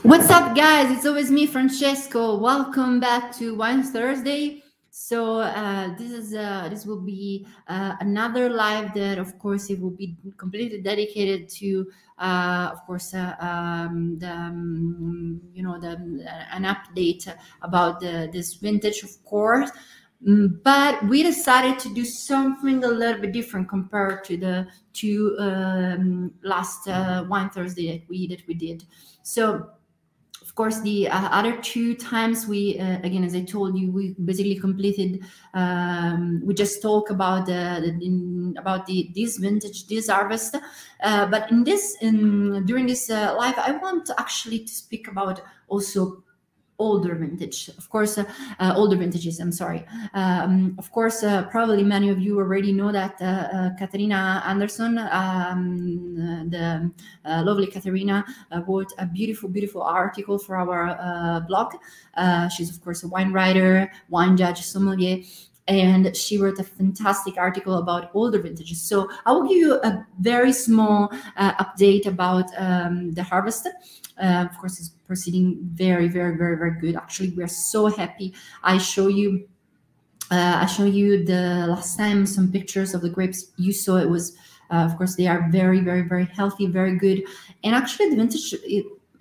What's up, guys? It's always me, Francesco. Welcome back to Wine Thursday. So this will be another live that, of course, it will be completely dedicated to, of course, an update about this vintage, of course. But we decided to do something a little bit different compared to the two last Wine Thursday that we did. So of course, the other two times we, again, as I told you, we basically completed. We just talk about this vintage, this harvest. But during this live, I want actually to speak about also older vintage, of course, older vintages. I'm sorry. Of course, probably many of you already know that Katarina Anderson, the lovely Katarina, wrote a beautiful, beautiful article for our blog. She's, of course, a wine writer, wine judge, sommelier. And she wrote a fantastic article about older vintages. So I will give you a very small update about the harvest. Of course, it's proceeding very, very, very, very good. Actually, we are so happy. I show you the last time some pictures of the grapes. You saw it was, of course, they are very, very, very healthy, very good. And actually, the vintage.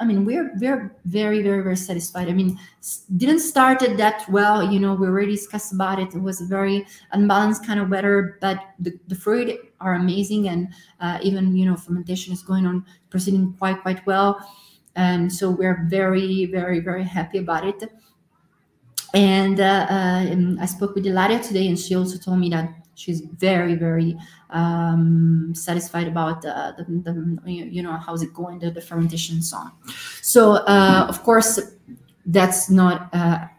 We're very, very, very satisfied. Didn't start it that well. We already discussed about it. It was a very unbalanced kind of weather, but the fruit are amazing, and even fermentation is going on, proceeding quite well. And so we're very, very, very happy about it. And I spoke with Ilaria today, and she also told me that she's very, very satisfied about how's it going, the fermentation and so on. So of course, that's not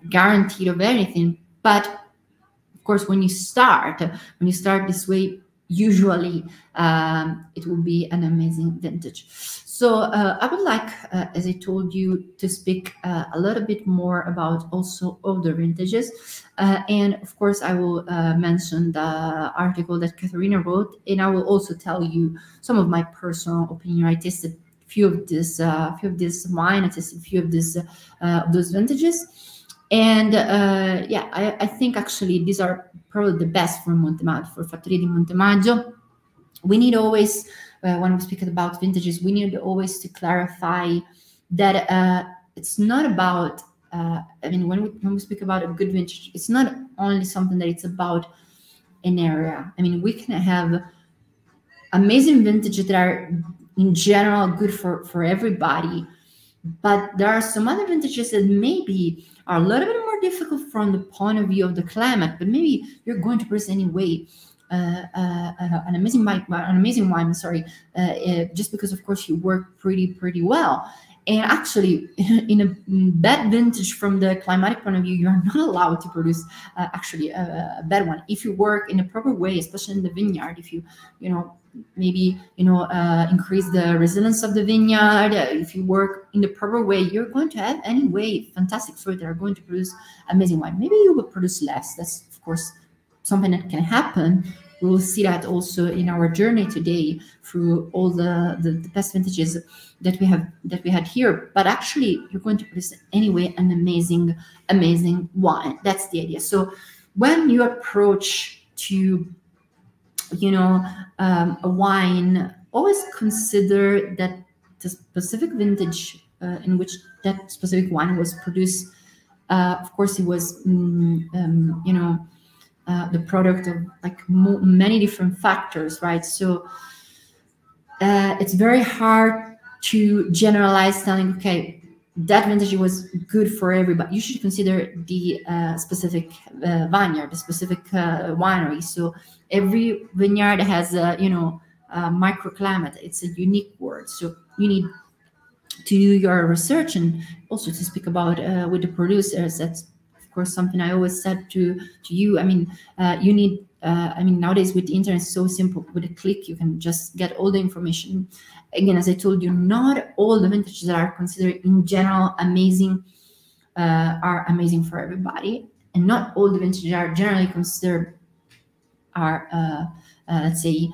guaranteed of anything, but of course, when you start this way, usually it will be an amazing vintage. So I would like, as I told you, to speak a little bit more about also older vintages. And of course, I will mention the article that Katharina wrote, and I will also tell you some of my personal opinion. I tasted few of this wine, I tasted few of those vintages. And I think actually these are probably the best for Montemaggio, for Fattoria di Montemaggio. We need always, when we speak about vintages, we need always to clarify that it's not about, when we speak about a good vintage, it's not only something that it's about an area. We can have amazing vintages that are in general good for everybody, but there are some other vintages that maybe are a little bit more difficult from the point of view of the climate, but maybe you're going to produce anyway an amazing wine. Just because, of course, you work pretty well. And actually, in a bad vintage from the climatic point of view, you're not allowed to produce a bad one. If you work in a proper way, especially in the vineyard, if you increase the resilience of the vineyard, if you work in the proper way, you're going to have anyway fantastic fruit that are going to produce amazing wine. Maybe you will produce less. That's, of course, something that can happen. We will see that also in our journey today through all the best vintages that we had here. But actually, you're going to produce anyway an amazing wine. That's the idea. So when you approach to a wine, always consider that the specific vintage in which that specific wine was produced. Of course, it was the product of many different factors, right? So it's very hard to generalize, telling, okay, that vintage was good for everybody. You should consider the specific vineyard, the specific winery. So every vineyard has a microclimate. It's a unique word. So you need to do your research and also to speak about with the producers. That's, of course, something I always said to you. You need. Nowadays with the internet, it's so simple. With a click, you can just get all the information. Again, as I told you, not all the vintages that are considered in general amazing are amazing for everybody, and not all the vintages are generally considered are let's say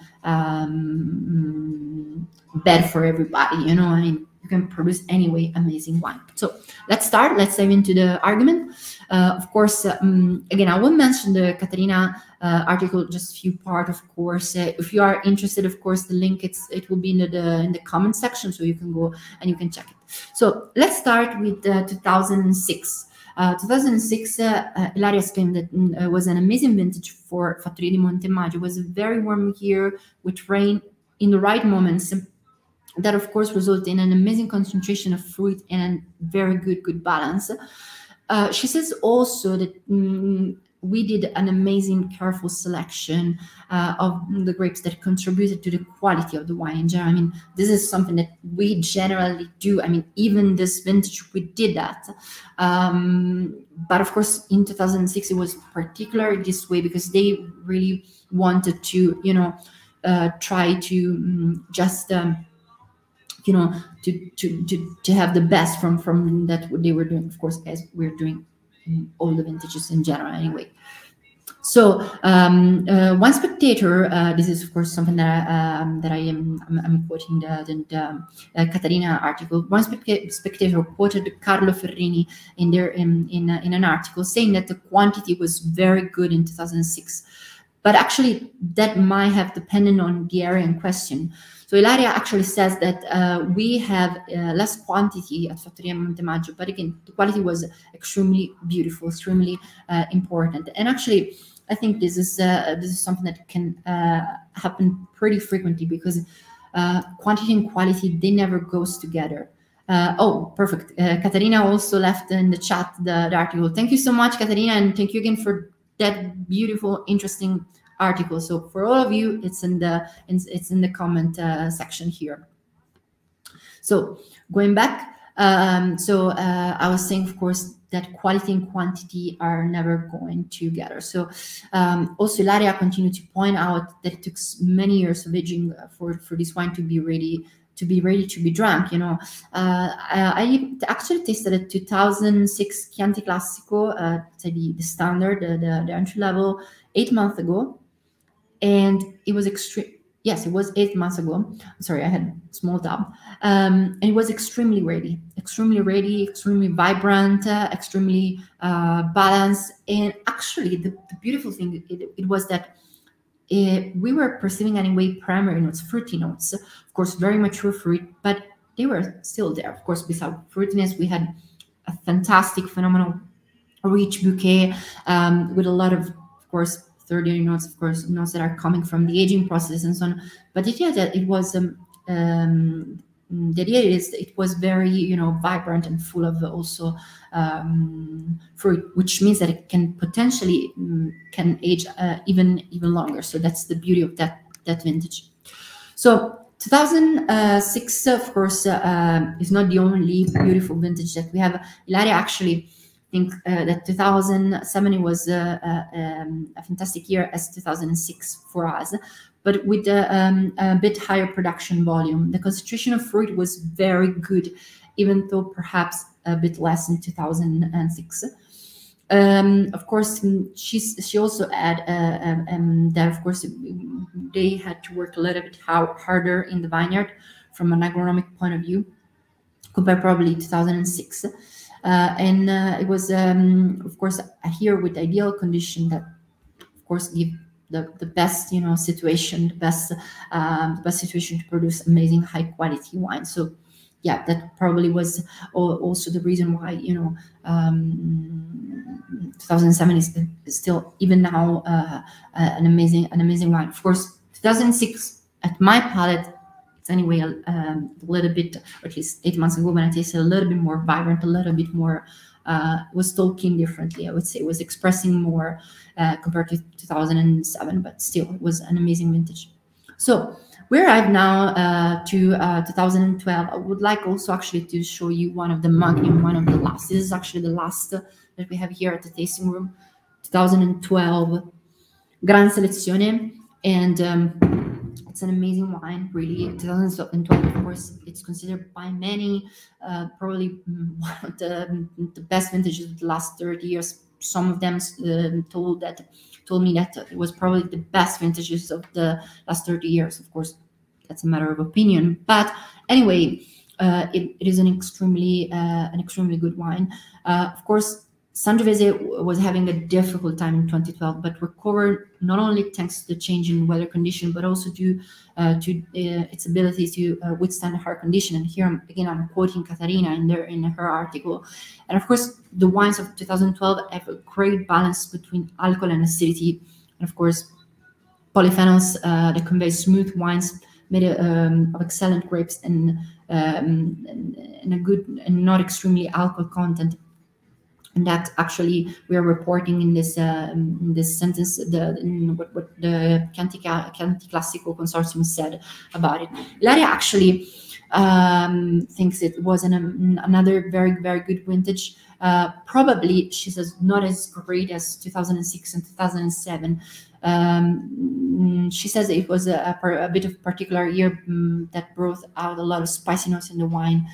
bad for everybody. You you can produce anyway amazing wine. So let's start. Let's dive into the argument. Of course, again, I will mention the Caterina article, just a few part, of course. If you are interested, of course, the link it will be in the comment section, so you can go and you can check it. So let's start with 2006. 2006, Ilaria's claimed that was an amazing vintage for Fattoria di Montemaggio. It was a very warm year with rain in the right moments. That, of course, resulted in an amazing concentration of fruit and a very good balance. She says also that we did an amazing, careful selection of the grapes that contributed to the quality of the wine in general. I mean, this is something that we generally do. I mean, even this vintage, we did that. But of course, in 2006, it was particularly this way because they really wanted to, try to just, to have the best from that what they were doing, of course, as we're doing in all the vintages in general anyway. So one spectator, this is of course something that I'm quoting the Caterina article. One spectator quoted Carlo Ferrini in an article saying that the quantity was very good in 2006, but actually that might have depended on the area in question. So Ilaria actually says that we have less quantity at Fattoria Montemaggio, but again, the quality was extremely beautiful, extremely important. And actually, I think this is something that can happen pretty frequently because quantity and quality, they never goes together. Oh, perfect. Caterina also left in the chat the article. Thank you so much, Caterina, and thank you again for that beautiful, interesting article. So for all of you, it's in the comment section here. So going back, I was saying, of course, that quality and quantity are never going together. So also Ilaria continued to point out that it took many years of aging for this wine to be ready to be drunk. I actually tasted a 2006 Chianti Classico, the standard, the entry level, 8 months ago, and it was extreme. Yes, it was 8 months ago. Sorry, I had a small tab. And it was extremely ready, extremely vibrant, extremely balanced. And actually, the beautiful thing it was that we were perceiving anyway primary notes, fruity notes, of course, very mature fruit, but they were still there. Of course, besides fruitiness, we had a fantastic, phenomenal, rich bouquet with a lot of course, third-year notes, of course, notes that are coming from the aging process and so on. But the idea that it was the idea is it was very vibrant and full of also fruit, which means that it can potentially can age even longer. So that's the beauty of that vintage. So 2006, of course, is not the only beautiful vintage that we have. Ilaria actually think that 2007 was a fantastic year as 2006 for us, but with a bit higher production volume. The concentration of fruit was very good, even though perhaps a bit less in 2006. Of course, she also add that of course they had to work a little bit harder in the vineyard from an agronomic point of view compared probably 2006. And it was, of course, here with ideal condition that, of course, give the best, situation, the best situation to produce amazing high quality wine. So, yeah, that probably was also the reason why 2007 is still even now an amazing wine. Of course, 2006 at my palate. Anyway, a little bit, or at least 8 months ago, when I tasted a little bit more vibrant, a little bit more, was talking differently. I would say it was expressing more compared to 2007, but still, it was an amazing vintage. So we arrive now to 2012. I would like also actually to show you one of the Magnum, one of the last. This is actually the last that we have here at the tasting room, 2012, Gran Selezione, and it's an amazing wine, really. 2012, of course, it's considered by many probably one of the best vintages of the last 30 years. Some of them told me that it was probably the best vintages of the last 30 years. Of course, that's a matter of opinion. But anyway, it is an extremely good wine. Of course, Sangiovese was having a difficult time in 2012, but recovered not only thanks to the change in weather condition, but also due to its ability to withstand hard condition. And here, I'm quoting Caterina in her article. And of course, the wines of 2012 have a great balance between alcohol and acidity, and of course, polyphenols that convey smooth wines made of excellent grapes and a good and not extremely alcohol content. And that actually we are reporting in this sentence what the Chianti Classico Consortium said about it. Ilaria actually thinks it was another very good vintage. Probably, she says, not as great as 2006 and 2007. She says it was a bit of particular year that brought out a lot of spiciness in the wine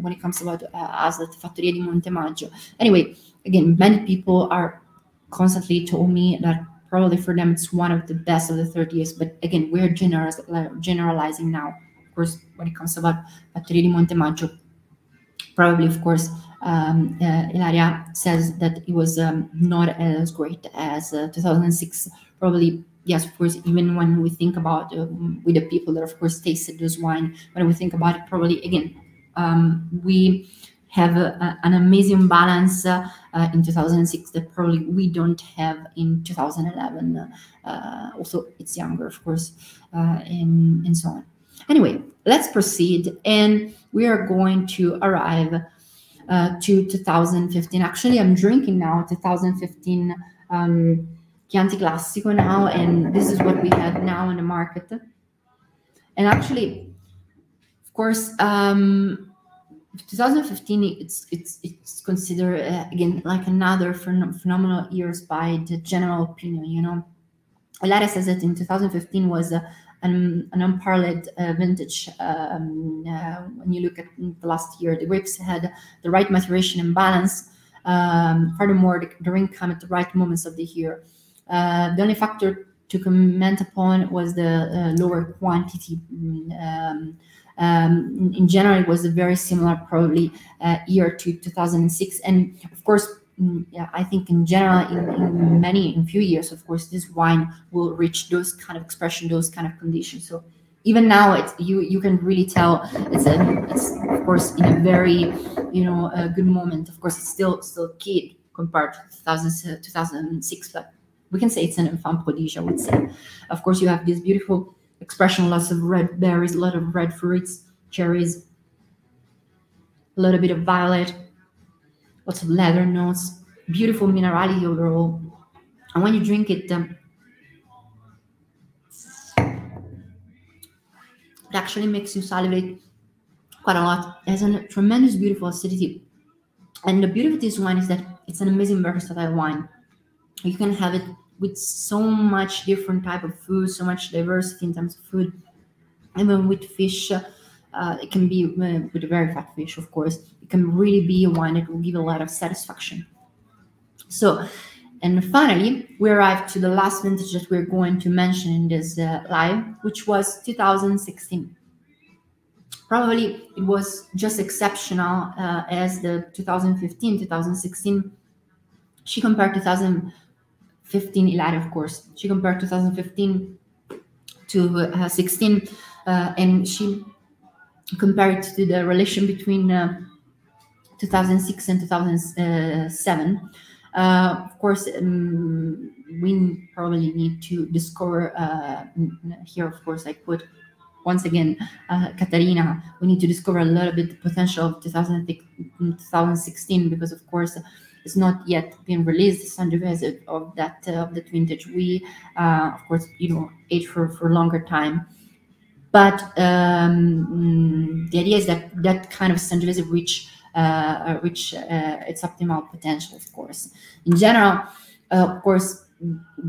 when it comes about Aslet Fattoria di Montemaggio. Anyway, again, many people are constantly told me that probably for them it's one of the best of the 30 years. But again, we're generalizing now. Of course, when it comes about Fattoria di Montemaggio, probably, of course, Ilaria says that it was not as great as 2006. Probably, yes, of course, even when we think about with the people that, of course, tasted this wine, when we think about it, probably, again, we have an amazing balance in 2006 that probably we don't have in 2011. Also, it's younger, of course, and so on. Anyway, let's proceed, and we are going to arrive to 2015. Actually, I'm drinking now 2015 Chianti Classico now, and this is what we have now in the market. And actually, of course, 2015 it's considered again like another phenomenal years by the general opinion. You know, Ilaria says that in 2015 was an unparalleled vintage. When you look at the last year, the grapes had the right maturation and balance. Furthermore, the rain came at the right moments of the year. The only factor to comment upon was the lower quantity. In general, it was a very similar, probably, year to 2006. And of course, yeah, I think in general, in few years, of course, this wine will reach those kind of expression, those kind of conditions. So even now, it's you can really tell it's of course in a very good moment. Of course, it's still kid compared to 2006, but we can say it's an enfant prodige, I would say. Of course, you have this beautiful expression, lots of red berries, a lot of red fruits, cherries, a little bit of violet, lots of leather notes, beautiful minerality overall. And when you drink it, it actually makes you salivate quite a lot. It has a tremendous, beautiful acidity. And the beauty of this wine is that it's an amazing versatile wine. You can have it with so much different type of food, so much diversity in terms of food. Even with fish, it can be with a very fat fish, of course. It can really be a wine that will give a lot of satisfaction. So, and finally, we arrived to the last vintage that we're going to mention in this live, which was 2016. Probably it was just exceptional as the 2015, 2016. She compared 2015, Ilaria, of course. She compared 2015 to 16, and she compared to the relation between 2006 and 2007. Of course, we probably need to discover here, of course, I put once again Caterina, we need to discover a little bit the potential of 2016, because of course it's not yet been released, Sangiovese of that vintage. We of course age for a longer time, but the idea is that kind of Sangiovese reach its optimal potential. Of course, in general, of course,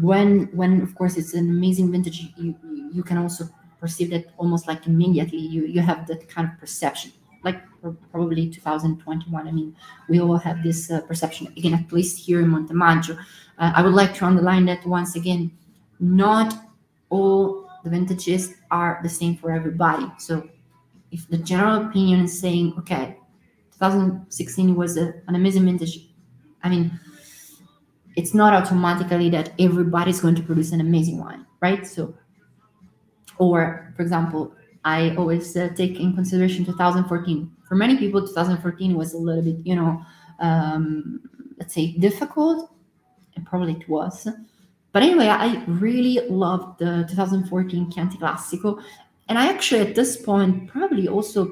when of course it's an amazing vintage, you can also perceive that almost like immediately. You have that kind of perception, like probably 2021. I mean, we all have this perception again, at least here in Montemaggio. I would like to underline that once again, not all the vintages are the same for everybody. So if the general opinion is saying, okay, 2016 was an amazing vintage, I mean, it's not automatically that everybody's going to produce an amazing wine, right? So, or for example, I always take in consideration 2014. For many people, 2014 was a little bit, um, let's say, difficult, and probably it was. But anyway, I really loved the 2014 Chianti Classico, and I actually at this point probably also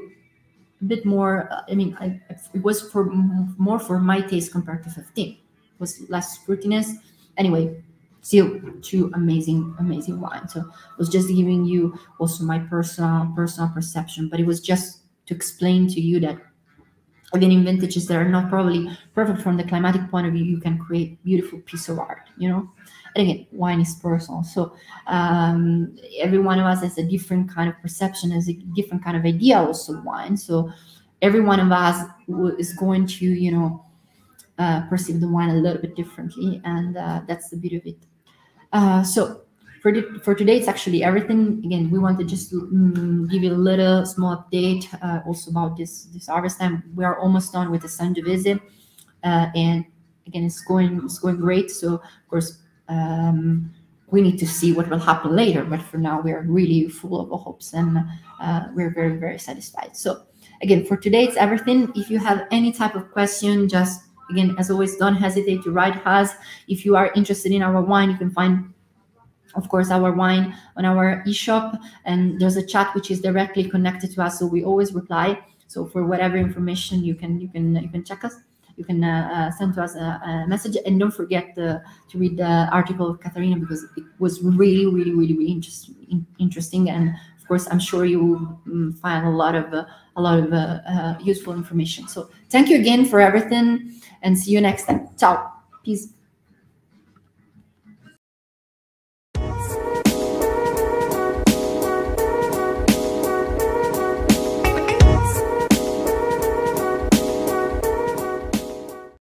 a bit more. It was for more for my taste compared to 15. It was less fruitiness. Anyway, still two amazing wines. So I was just giving you also my personal perception, but it was just to explain to you that again, in vintages that are not probably perfect from the climatic point of view, you can create beautiful piece of art, And again, wine is personal. So every one of us has a different kind of perception, has a different kind of idea also of wine. So every one of us is going to, perceive the wine a little bit differently. And that's the beauty of it. So for today, it's actually everything. Again, we wanted just to give you a little small update also about this harvest time. We are almost done with the Sangiovese, and again, it's going great. So of course, we need to see what will happen later. But for now, we are really full of hopes, and we're very, very satisfied. So again, for today, it's everything. If you have any type of question, just again, as always, don't hesitate to write us. If you are interested in our wine, you can find, of course, our wine on our e-shop, and there's a chat which is directly connected to us, so we always reply. So for whatever information, you can check us. You can send to us a message, and don't forget to read the article of Caterina, because it was really, really, really, really interesting. And of course, I'm sure you will find a lot of useful information. So thank you again for everything, and see you next time. Ciao, peace.